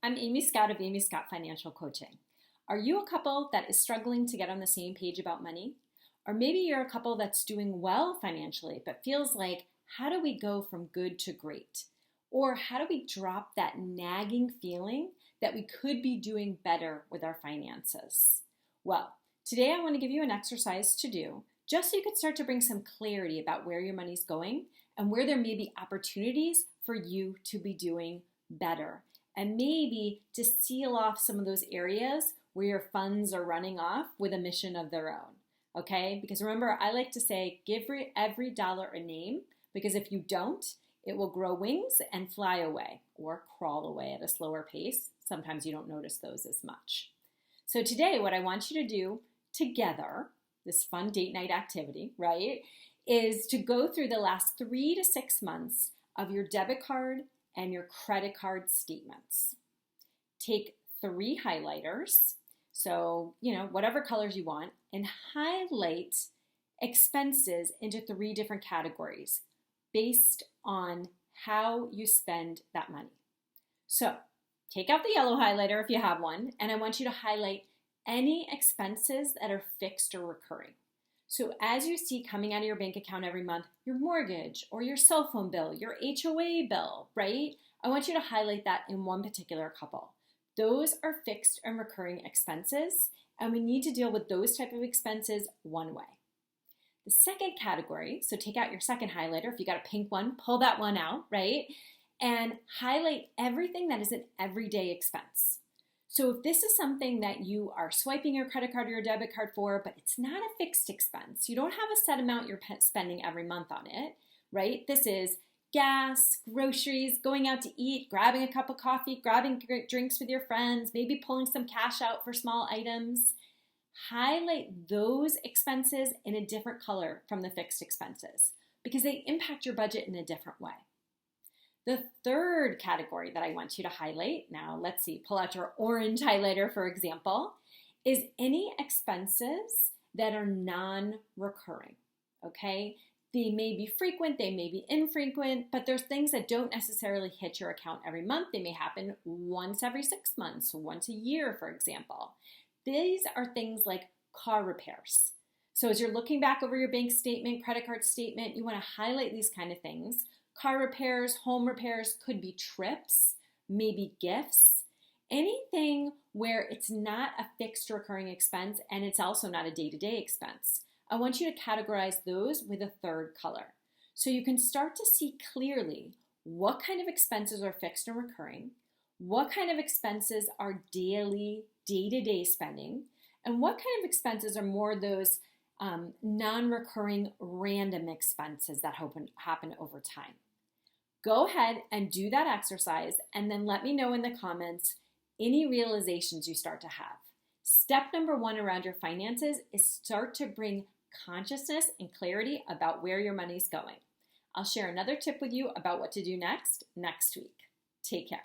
I'm Amy Scott of Amy Scott Financial Coaching. Are you a couple that is struggling to get on the same page about money? Or maybe you're a couple that's doing well financially but feels like, how do we go from good to great? Or how do we drop that nagging feeling that we could be doing better with our finances? Well, today I want to give you an exercise to do just so you could start to bring some clarity about where your money's going and where there may be opportunities for you to be doing better. And maybe to seal off some of those areas where your funds are running off with a mission of their own, okay? Because remember, I like to say, give every dollar a name, because if you don't, it will grow wings and fly away or crawl away at a slower pace. Sometimes you don't notice those as much. So today, what I want you to do together, this fun date night activity, right, is to go through the last 3 to 6 months of your debit card and your credit card statements. Take 3 highlighters, so whatever colors you want, and highlight expenses into 3 different categories based on how you spend that money. So take out the yellow highlighter if you have one, and I want you to highlight any expenses that are fixed or recurring. So as you see coming out of your bank account every month, your mortgage or your cell phone bill, your HOA bill, right? I want you to highlight that in one particular couple. Those are fixed and recurring expenses, and we need to deal with those type of expenses one way. The second category, so take out your second highlighter. If you got a pink one, pull that one out, right? And highlight everything that is an everyday expense. So if this is something that you are swiping your credit card or your debit card for, but it's not a fixed expense, you don't have a set amount you're spending every month on it, right? This is gas, groceries, going out to eat, grabbing a cup of coffee, grabbing drinks with your friends, maybe pulling some cash out for small items. Highlight those expenses in a different color from the fixed expenses because they impact your budget in a different way. The third category that I want you to highlight, now let's see, pull out your orange highlighter for example, is any expenses that are non-recurring, okay? They may be frequent, they may be infrequent, but there's things that don't necessarily hit your account every month. They may happen once every 6 months, once a year, for example. These are things like car repairs. So as you're looking back over your bank statement, credit card statement, you want to highlight these kind of things. Car repairs, home repairs, could be trips, maybe gifts, anything where it's not a fixed recurring expense and it's also not a day-to-day expense. I want you to categorize those with a third color. So you can start to see clearly what kind of expenses are fixed and recurring, what kind of expenses are daily, day-to-day spending, and what kind of expenses are more those non-recurring random expenses that happen over time. Go ahead and do that exercise and then let me know in the comments any realizations you start to have. Step number 1 around your finances is start to bring consciousness and clarity about where your money's going. I'll share another tip with you about what to do next week. Take care.